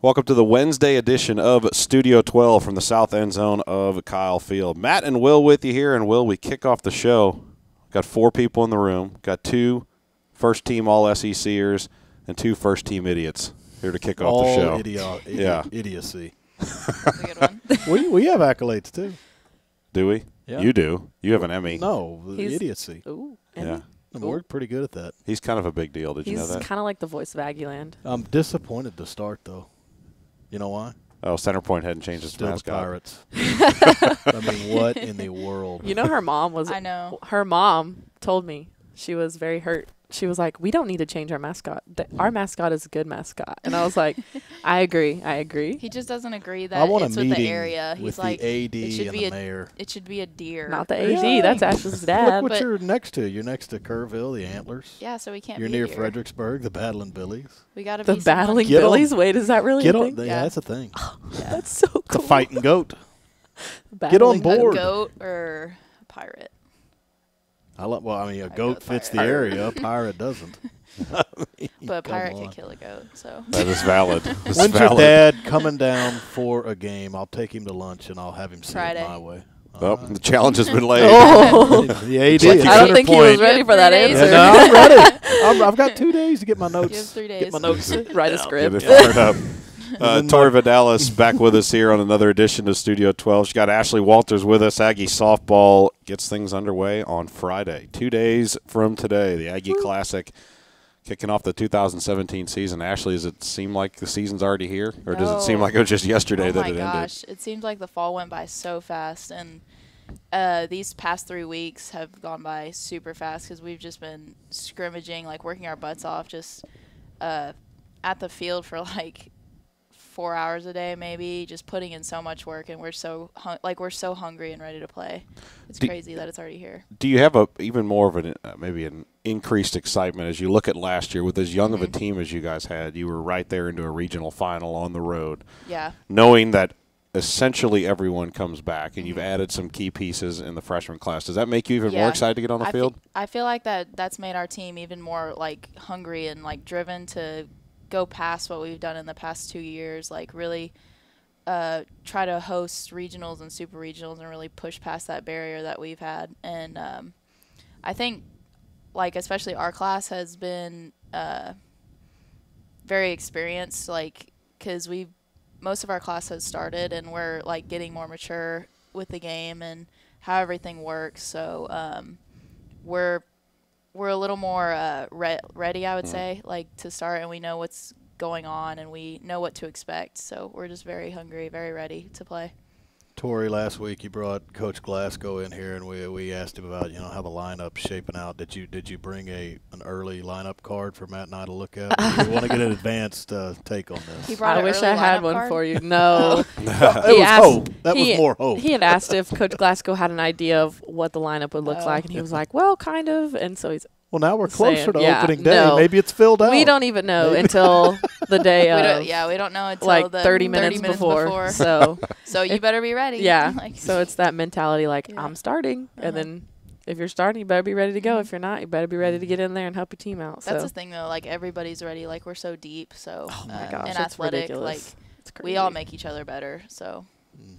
Welcome to the Wednesday edition of Studio 12 from the south end zone of Kyle Field. Matt and Will with you here, and Will, we kick off the show. Got 4 people in the room. Got 2 first-team All-SECers and 2 first-team idiots here to kick off the show. Idiocy. That's a good one. we have accolades, too. Do we? Yeah. You do. You have an Emmy. No, idiocy. Ooh, Emmy? Yeah. We're pretty good at that. He's kind of a big deal. Did you know that? He's kind of like the voice of Aggieland. I'm disappointed to start, though. You know why? Oh, Centerpoint hadn't changed its Still mascot. Pirates. I mean, what in the world? You know, her mom was. I know. Her mom told me she was very hurt. She was like, "We don't need to change our mascot. Our mascot is a good mascot." And I was like, "I agree. I agree." He just doesn't agree I that want it's a with meeting the area. with He's like, the AD it should and be the mayor. It should be a deer. Not the AD. Yeah. That's Ashley's dad. Look what But- you're next to. You're next to Kerrville, the Antlers. Yeah, so we can't. You're be near here. Fredericksburg, the Battling Billies. We gotta The be battling Get 'em. Billies. Wait, is that really Get a on. thing? Yeah, that's a thing. Yeah. That's so cool. The fighting goat. Battling on a board. goat or a pirate. A goat goat fits the pirate. area. A pirate doesn't. I mean, But a come pirate on. can kill a goat. So That is valid. This is When's your valid. dad coming down for a game? I'll take him to lunch and I'll have him see Friday. it my way. Oh, the challenge has been laid. Oh. The AD. like is you I don't Centerpoint. think he was ready for that Yeah, Yeah, answer. no, I'm ready. I've got 2 days to get my notes. You have 3 Get days. my notes. Write a Get script. it fired up. Tori Vidales back with us here on another edition of Studio 12. She's got Ashley Walters with us. Aggie softball gets things underway on Friday. 2 days from today, the Aggie Classic kicking off the 2017 season. Ashley, does it seem like the season's already here, or does it seem No. like it was just yesterday Oh that my it gosh, it seems like the fall went by so fast, and these past 3 weeks have gone by super fast because we've just been scrimmaging, like working our butts off, just at the field for like 4 hours a day, maybe, just putting in so much work, and we're so hungry and ready to play. It's crazy that it's already here. ended? Do you have even more of an maybe an increased excitement as you look at last year with as young of a team as you guys had? You were right there into a regional final on the road, Yeah. knowing that essentially everyone comes back, and you've added some key pieces in the freshman class. Does that make you even more Yeah. excited to get on the field? I feel like that's made our team even more like hungry and like driven to go past what we've done in the past 2 years, like really try to host regionals and super regionals and really push past that barrier that we've had. And I think like especially our class has been very experienced, like because most of our class has started and we're like getting more mature with the game and how everything works. So we're a little more ready, I would say, like to start, and we know what's going on and we know what to expect. So we're just very hungry, very ready to play. Tori, last week you brought Coach Glasgow in here, and we asked him about how the lineup's shaping out. Did you bring an early lineup card for Matt and I to look at? We want to get an advanced take on He this. brought I an wish early I had lineup one card? for you. No. That was hope. That was more hope. He had asked if Coach Glasgow had an idea of what the lineup would look Oh. like, and he was like, "Well, kind of." And so he's. Well, now we're closer saying, to yeah, opening day. no. Maybe it's filled out. We don't even know Maybe. until the day of. We don't know until like the 30 minutes before. So So you better be ready. yeah. Like, So it's that mentality, like Yeah. I'm starting, and Uh-huh. then if you're starting, you better be ready to go. If you're not, you better be ready to get in there and help your team out. that's so the thing though. Like everybody's ready. Like we're so deep. So oh my gosh, and that's athletic. ridiculous. Like It's crazy. we all make each other better. So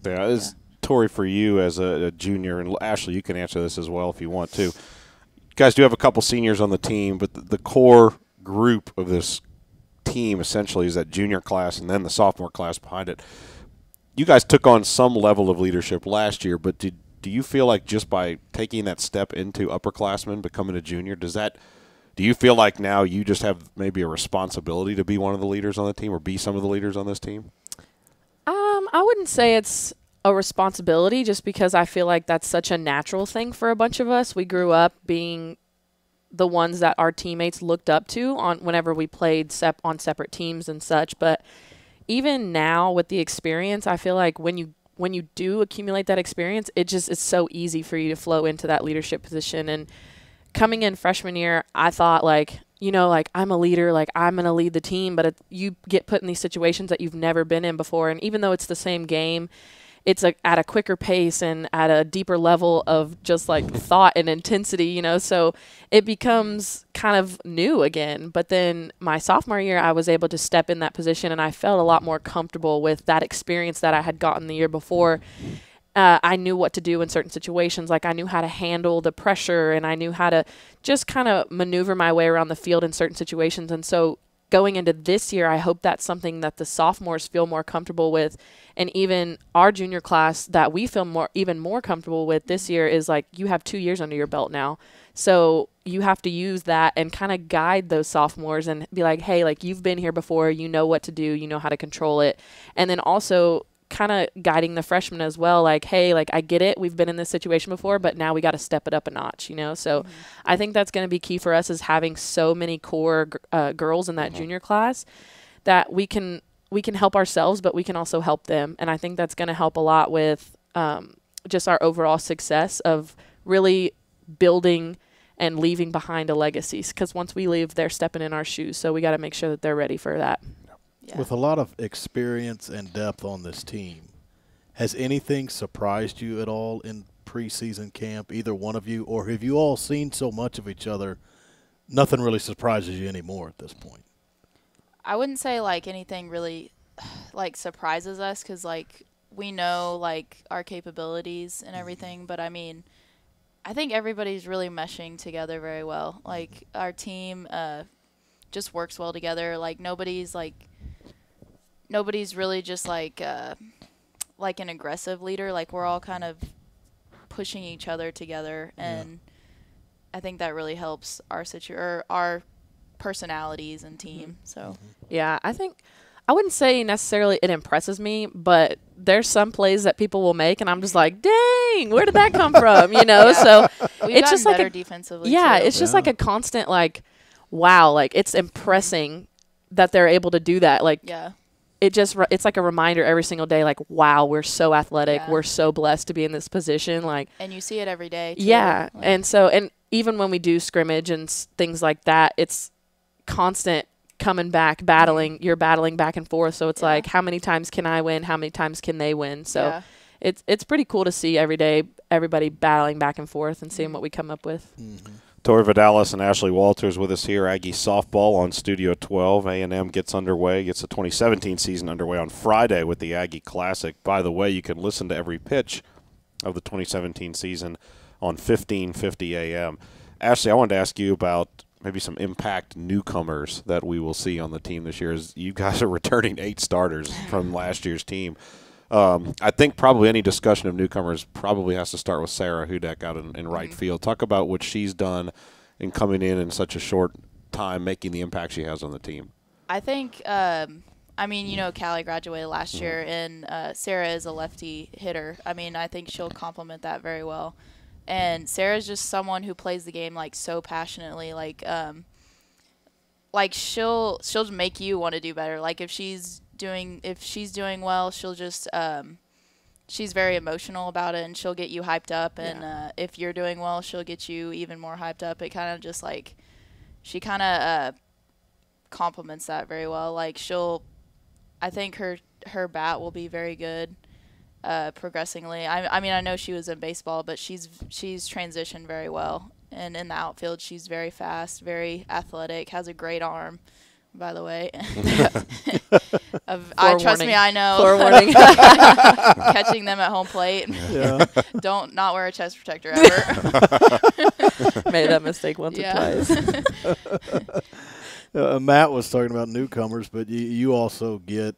Yeah, is Tori, for you as a junior, and Ashley, you can answer this as well if you want to. You guys do have a couple seniors on the team, but the core group of this team essentially is that junior class and then the sophomore class behind it. You guys took on some level of leadership last year, but do you feel like just by taking that step into upperclassmen, becoming a junior, do you feel like now you just have maybe a responsibility to be one of the leaders on the team or be some of the leaders on this team? I wouldn't say it's a responsibility just because I feel like that's such a natural thing for a bunch of us. We grew up being the ones that our teammates looked up to on whenever we played on separate teams and such. But even now with the experience, I feel like when you do accumulate that experience, it's so easy for you to flow into that leadership position. And coming in freshman year, I thought like I'm a leader, like I'm going to lead the team, but you get put in these situations that you've never been in before. And even though it's the same game, it's at a quicker pace and at a deeper level of just like thought and intensity, you know, so it becomes kind of new again. But then my sophomore year, I was able to step in that position, and I felt a lot more comfortable with that experience that I had gotten the year before. I knew what to do in certain situations. Like I knew how to handle the pressure, and I knew how to just kind of maneuver my way around the field in certain situations. And so going into this year, I hope that's something that the sophomores feel more comfortable with, and even our junior class that we feel even more comfortable with this year is like, you have 2 years under your belt now. So you have to use that and kind of guide those sophomores and be like, hey, like you've been here before, you know what to do, you know how to control it. And then also kind of guiding the freshmen as well, like, hey, like I get it, we've been in this situation before, but now we got to step it up a notch, you know. So I think that's going to be key for us, is having so many core girls in that junior class that we can help ourselves, but we can also help them. And I think that's going to help a lot with just our overall success of really building and leaving behind a legacy, because once we leave, they're stepping in our shoes, so we got to make sure that they're ready for that. Yeah. With a lot of experience and depth on this team, has anything surprised you at all in preseason camp, either one of you, or have you all seen so much of each other, nothing really surprises you anymore at this point? I wouldn't say like anything really like surprises us, because like we know like our capabilities and everything, but I mean, I think everybody's really meshing together very well. Like our team just works well together. Like nobody's really just like an aggressive leader. Like we're all kind of pushing each other together, and I think that really helps our personalities and team. So yeah, I wouldn't say necessarily it impresses me, but there's some plays that people will make, and I'm just like, dang, where did that come from? You know, so it's just like better defensively. Yeah, too. it's just like a constant like, wow, like it's impressing that they're able to do that. Like, it's like a reminder every single day, like, wow, we're so athletic. We're so blessed to be in this position. Like, and you see it every day, too. Yeah. Like, and even when we do scrimmage and things like that, it's constant coming back, battling. You're battling back and forth. So it's like, how many times can I win? How many times can they win? So it's pretty cool to see every day everybody battling back and forth and seeing what we come up with. Tori Vidales and Ashley Walters with us here. Aggie softball on Studio 12. A&M gets the 2017 season underway on Friday with the Aggie Classic. By the way, you can listen to every pitch of the 2017 season on 1550 AM. Ashley, I wanted to ask you about maybe some impact newcomers that we will see on the team this year. As you guys are returning 8 starters from last year's team. I think probably any discussion of newcomers probably has to start with Sarah Hudak out in right field. Talk about what she's done in coming in such a short time, making the impact she has on the team. I think, I mean, you know, Callie graduated last year, and Sarah is a lefty hitter. I mean, I think she'll complement that very well. And Sarah's just someone who plays the game, like, so passionately. Like she'll make you want to do better. Like, if she's doing well, she'll just she's very emotional about it, and she'll get you hyped up, and if you're doing well, she'll get you even more hyped up. It kind of just like she kind of complements that very well. Like I think her bat will be very good progressingly. I mean, I know she was in baseball, but she's transitioned very well, and in the outfield she's very fast, very athletic, has a great arm. By the way, trust me, I know. Forewarning. Catching them at home plate. Don't not wear a chest protector ever. Made that mistake once or twice. Matt was talking about newcomers, but you also get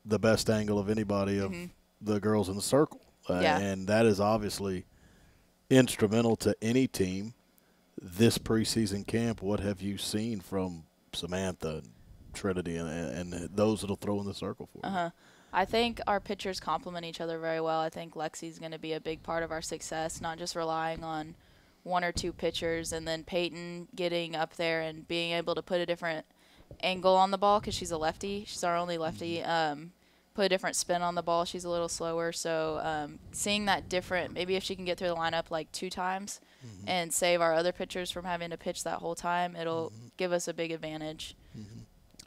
the best angle of anybody of the girls in the circle, and that is obviously instrumental to any team. This preseason camp, what have you seen from Samantha, Trinity, and those that'll throw in the circle for you? I think our pitchers complement each other very well. I think Lexi's going to be a big part of our success, not just relying on 1 or 2 pitchers, and then Peyton getting up there and being able to put a different angle on the ball, because she's a lefty. She's our only lefty. Put a different spin on the ball. She's a little slower. So seeing that different, maybe if she can get through the lineup like 2 times and save our other pitchers from having to pitch that whole time, it'll give us a big advantage.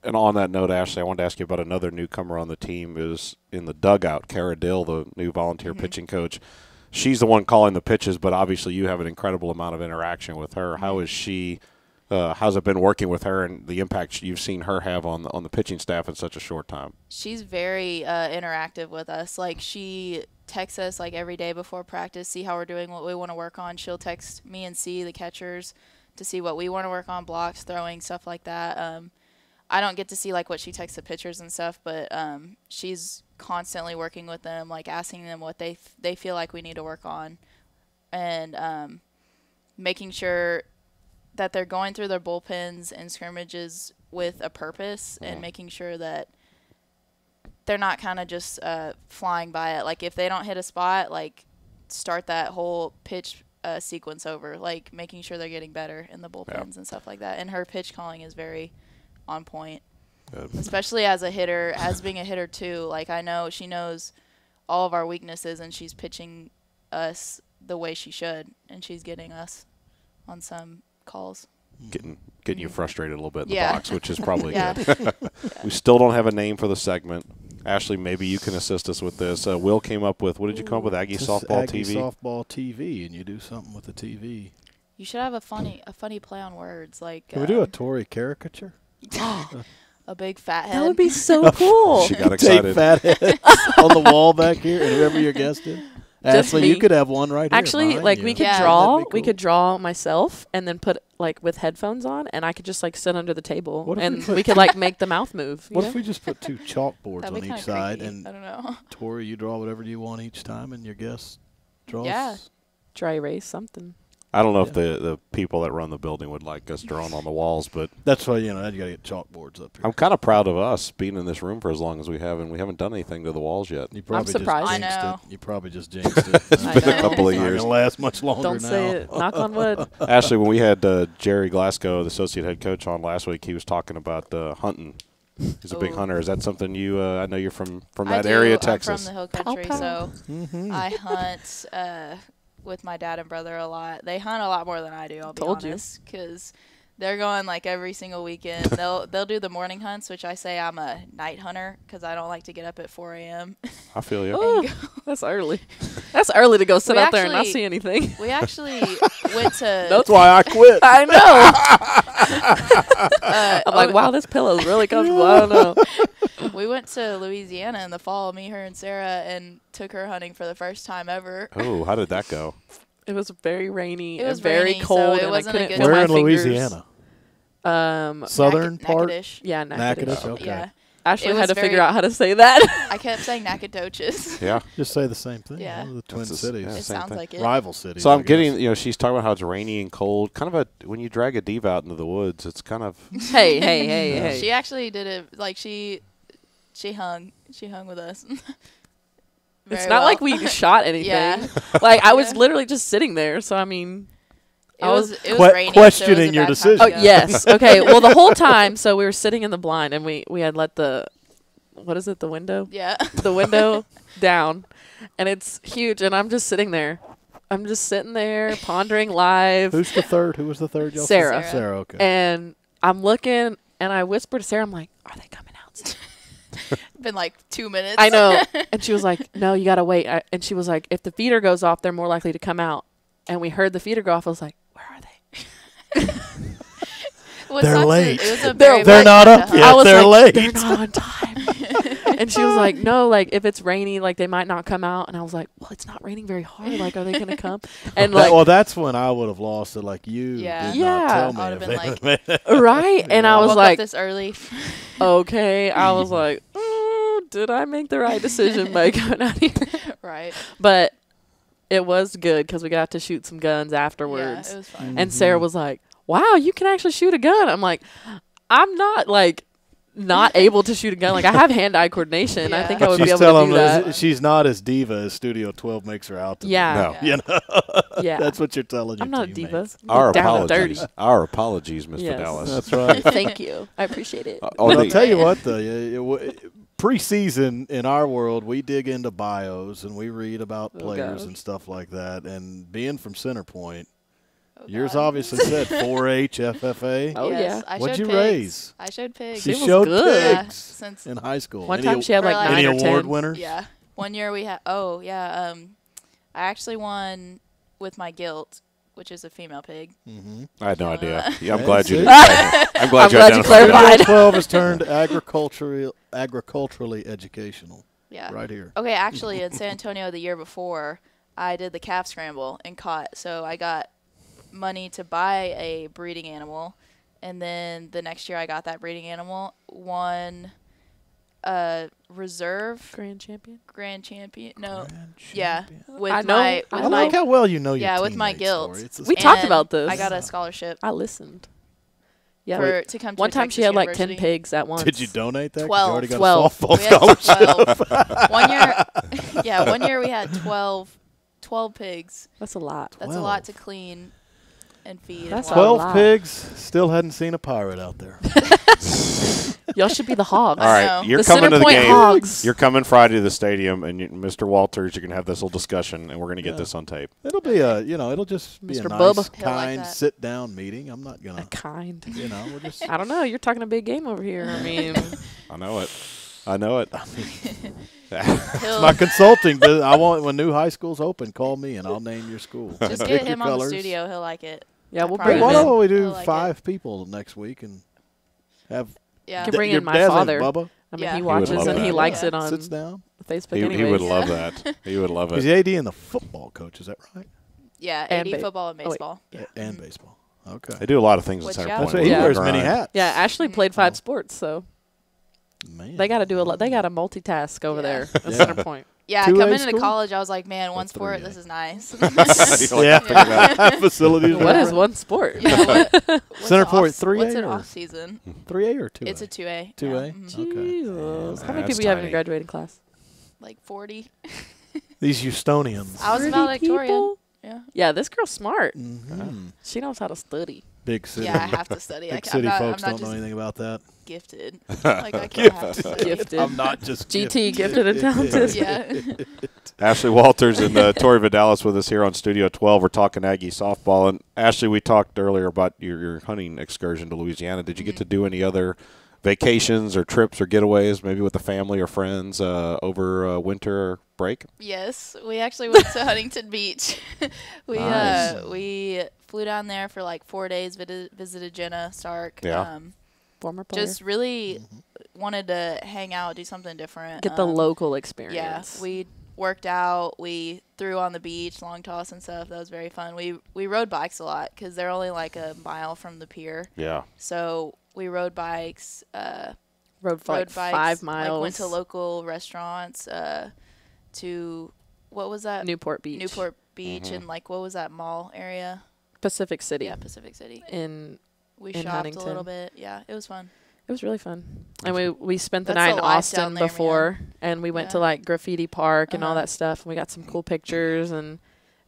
And on that note, Ashley, I wanted to ask you about another newcomer on the team is in the dugout, Cara Dill, the new volunteer pitching coach. She's the one calling the pitches, but obviously you have an incredible amount of interaction with her. How is she? How's it been working with her and the impact you've seen her have on the pitching staff in such a short time? She's very interactive with us. Like, she texts us like every day before practice, see how we're doing, what we want to work on. She'll text me and C, the catchers, to see what we want to work on, blocks, throwing, stuff like that. I don't get to see like what she texts the pitchers and stuff, but she's constantly working with them, like asking them what they feel like we need to work on, and making sure that they're going through their bullpens and scrimmages with a purpose, and making sure that they're not kind of just flying by it. Like, if they don't hit a spot, like, start that whole pitch sequence over, like making sure they're getting better in the bullpens and stuff like that. And her pitch calling is very on point. Good. Especially as a hitter, as being a hitter too. Like, I know she knows all of our weaknesses, and she's pitching us the way she should, and she's getting us on some calls. Getting you frustrated a little bit in the box, which is probably good. Yeah. We still don't have a name for the segment. Ashley, maybe you can assist us with this. Will came up with, what did you come up with, Aggie Softball Aggie TV? Softball TV, and you do something with the TV. You should have a funny play on words. Like, Can we do a Tori caricature? a big fat head. That would be so cool. She got excited. Take fat heads on the wall back here, and whoever your guest is. Just Ashley, me. you could have one right here. Actually, behind like, you. we could Yeah. draw. That'd be We cool. could draw myself, and then put like with headphones on, and I could just like sit under the table, What if we and put- we could like make the mouth move. What you if know? we just put 2 chalkboards That'd on be each kinda side, creepy. and I don't know. Tori, you draw whatever you want each time, and your guest draws? Yeah. dry erase something? I don't know if the people that run the building would like us drawn on the walls, but That's why, you got to get chalkboards up here. I'm kind of proud of us being in this room for as long as we have, and we haven't done anything to the walls yet. You probably surprised. Just jinxed I know. it. You probably just jinxed it. It's I been a know. couple of It's not years. gonna last much longer Don't now. say it. Knock on wood. Ashley, when we had Jerry Glasgow, the associate head coach, on last week, he was talking about hunting. He's a big Ooh. hunter. Is that something you? I know you're from I that do. area, Texas. I'm from the hill country, Pow, so Mhm. I hunt with my dad and brother a lot. They hunt a lot more than I do, I'll be Told you. honest, because they're going like every single weekend. They'll do the morning hunts, which I say I'm a night hunter because I don't like to get up at 4 a.m. I feel you. Ooh, that's early. That's early to go sit We out there and not actually- see anything. We actually went to That's why I quit. I know. I'm like, wow, this pillow's really comfortable. I don't know. we went to Louisiana in the fall, me, her, and Sarah, and took her hunting for the first time ever. Oh, how did that go? It was very rainy It was and very rainy, so cold, it and wasn't I a couldn't good feel Where my in fingers. Louisiana? Southern part? Natchitoches. Yeah, Natchitoches? Natchitoches. Okay. Yeah. Ashley It had was to figure very- out how to say that. I kept saying Nacogdoches. Yeah. Just say the same thing. Yeah. The Twin That's the- Cities. yeah. It Same sounds thing. like it. Rival cities. So I I'm getting, guess. she's talking about how it's rainy and cold. Kind of when you drag a diva out into the woods, it's kind of. hey. She actually did it. Like, she hung with us. It's Very not well. like we shot anything. Yeah. Like, I was Yeah. literally just sitting there, so I mean. It I was was raining. questioning so it was a your bad time decision. to Oh, go. yes. Okay. Well, the whole time, so we were sitting in the blind, and we had let the window? Yeah. The window down, and it's huge, and I'm just sitting there. I'm just sitting there pondering live, Who's the third? Who was the third? y'all said? Sarah. Sarah, okay. and I'm looking, and I whispered to Sarah, I'm like, are they coming out soon? Been like 2 minutes. I know. And she was like, no, you got to wait. And she was like, if the feeder goes off, they're more likely to come out. And we heard the feeder go off. I was like, where are they? What They're sucks is late. It was a They're very They're bad not time up to yet. hunt. I was they're like, late. they're not on time. And she was like, no, like if it's rainy, like they might not come out. And I was like, well, it's not raining very hard. Like, are they going to come? And like, well, that's when I would have lost it. Like you Yeah. did Yeah. not tell me. I would've if been they- right? And I was Woke like, up this early. okay. I was like, did I make the right decision by going out here? Right. But it was good because we got to shoot some guns Yeah, afterwards. it was fun. And Sarah was like, wow, you can actually shoot a gun. I'm like, I'm not like not able to shoot a gun. Like I have hand-eye coordination. I Yeah. think I But would be she's able to telling do them that. she's not as diva as Studio 12 makes her out to be. Yeah. No. You know, Yeah. that's what you're telling your I'm not a diva. teammates. Our Down and dirty. apologies. Our apologies, Ms. Yes. Vidales. That's right. Thank you. I appreciate it. On But I'll the- tell you what, though, preseason in our world, we dig into bios and we read about Oh, players gosh. and stuff like that. And being from Center Point, Yours God. obviously said 4-H, FFA. Oh, Yes, yeah. I What'd showed you pigs. raise? I showed pigs. She She was showed good. Yeah, pigs since in high school. One Any, time she had For like like- 9 any or award 10. winners? yeah. One year we had I actually won with my gilt, which is a female pig. Mm-hmm. I had no idea. Uh, Yeah, I'm Yeah, glad you see? did. I'm glad you glad you identified clarified. that. 12 has turned agriculturally educational. Yeah. Right here. Okay, actually, in San Antonio the year before, I did the calf scramble and caught. So I got money to buy a breeding animal, and then the next year I got that breeding animal, won reserve Grand champion. grand champion. No, Grand yeah, champion. with I know. my I with I my like how well you know your yeah, with my teammates, guilt. Tori. It's a We sport. talked and about this. I got a scholarship I listened. Yeah. to come to One a time she Texas had like 10 university. pigs at once. Did you donate that? 'Cause 12. You already got 12. a softball We had scholarship. 12. One year, yeah, one year we had 12 pigs. That's a lot. That's a lot to clean and feed. That's and a water. 12 lot. pigs. Still hadn't seen a pirate out there. Y'all should be the hogs. All right, know. you're The coming to the Centerpoint game. Hogs. You're coming Friday to the stadium, and Mr. Walters, you're going to have this little discussion, and we're going to get Yeah. this on tape. It'll be it'll just be Mr. a nice, Bubba. He'll like kind, that. sit-down meeting. I'm not A gonna, kind. we'll just. I don't know. You're talking a big game over here. I mean, I know it. I know it. He'll My consulting. I want when new high schools open, call me and I'll name your school. just Pick get your him on the colors. studio. He'll like it. yeah, I we'll Hey, bring why him in. don't we He'll do like 5 people next week and have Yeah. Can bring your in my dad's name's father. Bubba I mean, Yeah. he He would watches love and he that. likes Yeah. it on sits down. Facebook He anyways. would love Yeah. that. He would love He's it. the AD and the football coach. Is that right? Yeah, And AD football and oh, wait. baseball. And baseball. Okay. They do a lot of things at Which, Center yeah. Point. That's right. He Yeah. wears many Grind. hats. Yeah, Ashley played 5 sports, so Man. they got to do a lot. They got to multitask over Yeah. there at Yeah. Center Point. Yeah, 2A coming into school? college, I was like, man, one Or sport, 3A? this is nice. Yeah. Think about Facilities. What are is one sport? You know what? What's Center an Point off- 3A What's an or- off season? 3A or 2A? It's a 2A. 2A? Yeah. Mhm. Okay. Jesus. How many That's people you have in tiny. your graduating class? Like 40. These Houstonians. I was 30 valedictorian. people? Yeah. Yeah, this girl's smart. Mhm. She knows how to study. Big city. Yeah, I have to study. Big I'm city not, folks I'm don't not know just anything about that. gifted. Like, I can't have to study. Gifted. I'm not just GT, gifted and talented. Yeah. Ashley Walters and Tori Vidales with us here on Studio 12. We're talking Aggie softball. And Ashley, we talked earlier about your hunting excursion to Louisiana. Did you get to do any other vacations or trips or getaways, maybe with the family or friends over winter break? Yes, we actually went to Huntington Beach. Nice. We flew down there for like 4 days, visited Jenna Stark. Yeah. Former player. Just really wanted to hang out, do something different. get the local experience. Yeah, we worked out. We threw on the beach, long toss and stuff. That was very fun. We rode bikes a lot because they're only like a mile from the pier. Yeah. So we rode bikes. rode for like Rode bikes. 5 miles. Like went to local restaurants. To what was that? Newport Beach. Newport Beach and like what was that mall area? Pacific City. Yeah, Pacific City. In We shopped Huntington. a little bit. Yeah, it was fun. It was really fun. And we spent the That's night the in life Austin down there, man. before, and we went to Yeah. like Graffiti Park and all Uh-huh. that stuff, and we got some cool pictures, and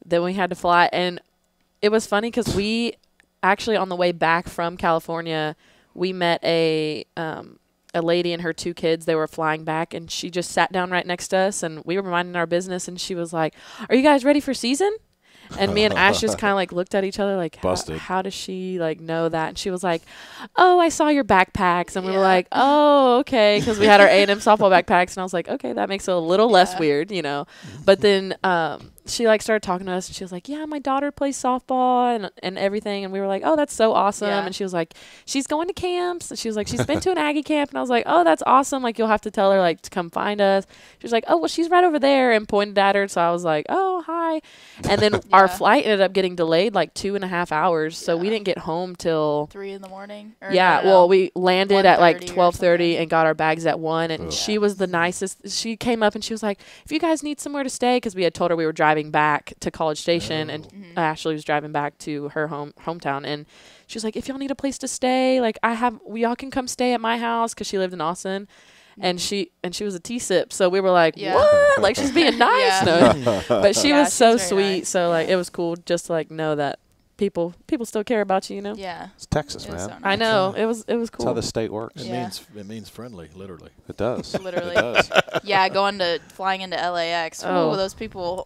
then we had to fly. And it was funny because we actually, on the way back from California, we met a lady and her 2 kids. They were flying back, and she just sat down right next to us, and we were minding our business, and she was like, "Are you guys ready for season?" And me and Ash just kind of like looked at each other like, Busted. how does she like know that? And she was like, "Oh, I saw your backpacks." And we were Yeah. like, "Oh, okay." Because we had our A&M softball backpacks. And I was like, okay, that makes it a little less Yeah. weird, you know. But then she like started talking to us, and she was like, "Yeah, my daughter plays softball and everything." And we were like, "Oh, that's so awesome." Yeah. And she was like, "She's going to camps." And she was like, "She's been to an Aggie camp." And I was like, "Oh, that's awesome. Like, you'll have to tell her like to come find us." She was like, "Oh, well, she's right over there," and pointed at her. So I was like, "Oh, hi." And then our Yeah. flight ended up getting delayed like 2.5 hours. So we Yeah. didn't get home till 3 in the morning. Or yeah, no, well, we landed at like 1:30 or 12:30 something. and got our bags at 1, and Ugh. she was the nicest. She came up and she was like, "If you guys need somewhere to stay," because we had told her we were driving back to College Station, and Ashley was driving back to her hometown, and she was like, "If y'all need a place to stay, like y'all can come stay at my house," because she lived in Austin. And she was a T-sip, so we were like, Yeah. "What?" Like, she's being nice, Yeah. no. But she Yeah, was so she's very sweet. nice. So like, it was cool just to like know that people still care about you, you know. Yeah. It's Texas, It was man. so I nice. know it was That's cool. how the state works. It Yeah. means friendly, literally. It does. Literally. It does. Yeah, flying into LAX. Oh. Ooh, those people.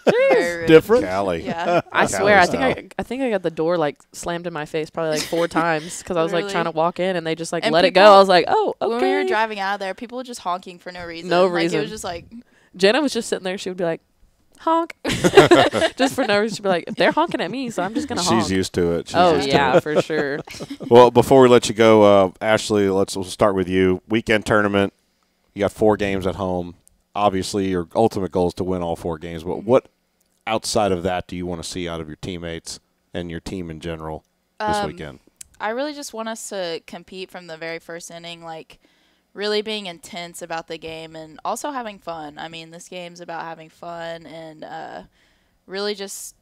Very rude. Different. Cali. Yeah. I swear, I style. think I got the door like slammed in my face probably like 4 times because I was like Literally. trying to walk in and they just like And let it go. people- I was like, oh, okay. When we were driving out of there, people were just honking for no reason. No Like, reason. it was just like, Jenna was just sitting there. She would be like, honk, just for no reason. She'd be like, they're honking at me, so I'm just gonna honk. She's used to it. She's Oh used to yeah, it. for sure. Well, before we let you go, Ashley, we'll start with you. Weekend tournament. You got 4 games at home. Obviously, your ultimate goal is to win all 4 games. But what outside of that do you want to see out of your teammates and your team in general this weekend? I really just want us to compete from the very first inning, like really being intense about the game and also having fun. I mean, this game's about having fun and really just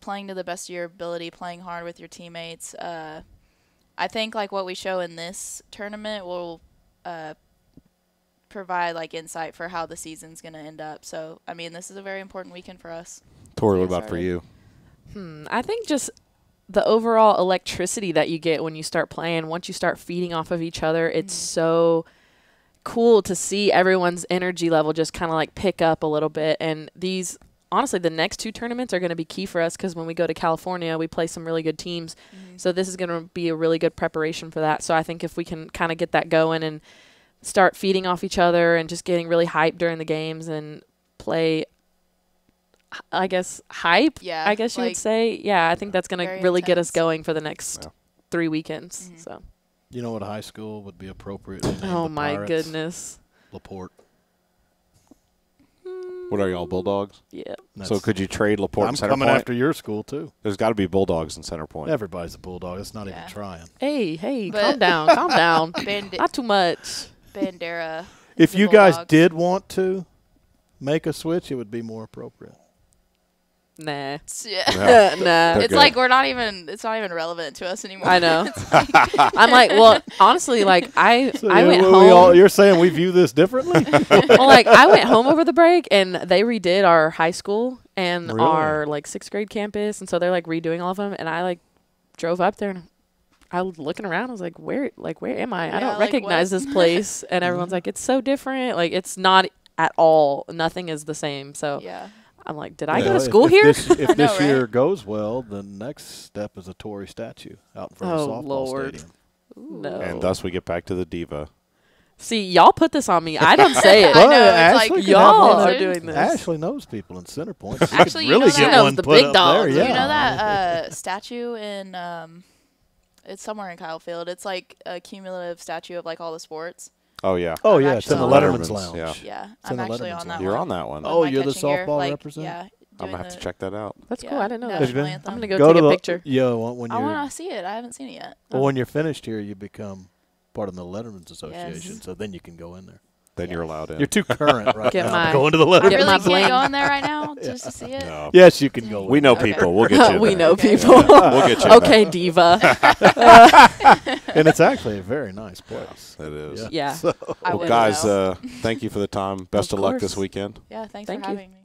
playing to the best of your ability, playing hard with your teammates. I think like what we show in this tournament will provide like insight for how the season's going to end up. So, I mean, this is a very important weekend for us. Tori, to what get about for started. you? I think just the overall electricity that you get when you start playing, once you start feeding off of each other, it's so cool to see everyone's energy level just kind of like pick up a little bit. And these, honestly, the next 2 tournaments are going to be key for us because when we go to California, we play some really good teams. So this is going to be a really good preparation for that. So I think if we can kind of get that going and start feeding off each other and just getting really hyped during the games and play, I guess, hype, Yeah, I guess you like, would say. Yeah, I think that's going to very really get us intense. going for the next 3 weekends. So. You know what high school would be appropriate? to name Oh, the my Pirates? goodness. Laporte. What are y'all, Bulldogs? Yeah. So could you trade Laporte I'm and center coming point? after your school, too. There's got to be Bulldogs in center point. Everybody's a Bulldog. It's not Yeah. even trying. Hey, But- calm down, calm down. Not too much. Bandera. If the you guys Bulldogs. did want to make a switch, it would be more appropriate. Nah. Yeah. Yeah. Nah. They're It's good. like it's not even relevant to us anymore. I know. It's like- I'm like, well, honestly, like I So, I yeah, went we home. all, you're saying we view this differently? Well, like I went home over the break and they redid our high school and Really? our like 6th grade campus, and so they're like redoing all of them. And I like drove up there and I was looking around. I was like, where am I? I Yeah, don't like, recognize what? this place. And everyone's like, it's so different. Like it's not at all. Nothing is the same. So yeah. I'm like, did I You go know, to school if here? This, if I know, this year right? goes well, the next step is a Tori statue out in front of Oh, the softball Lord. stadium. No. And thus we get back to the diva. See, y'all put this on me. I don't say it. I know, But it's Ashley like could have y'all one are that- doing this. Ashley knows people in Center Point. She Actually, could you know really that- get She knows one the put big up dogs. there. You Yeah. You know that statue in it's somewhere in Kyle Field. It's like a cumulative statue of like all the sports. Oh, yeah. Oh, I'm yeah, it's in the actually- Letterman's Letterman's, Lounge. yeah. Yeah, It's in I'm the actually Letterman's on that Lounge. You're one. on that one. Oh, my you're the catching gear, softball like, representative? Yeah. I'm doing going to have to the- check that out. That's cool. I didn't know that. national been? anthem. I'm gonna go Go take to a the, picture. Yeah, when I you're want to see it. I haven't seen it yet. well, when you're finished here, you become part of the Letterman's Association, Yes. so then you can go in there. Then you're allowed in. You're too current right Get now my- to go into the I Get Letterman's. really my can't bling. go in there right now just to see it. No. Yes, you can go. We in know there. Okay. people. We'll get you in We there. know Okay. people. We'll get you in Okay, there. diva. And it's actually a very nice place. It is. Yeah. So, I Well, wouldn't guys, know. thank you for the time. Best Of of luck this course. weekend. Yeah, thanks Thank for you. having me.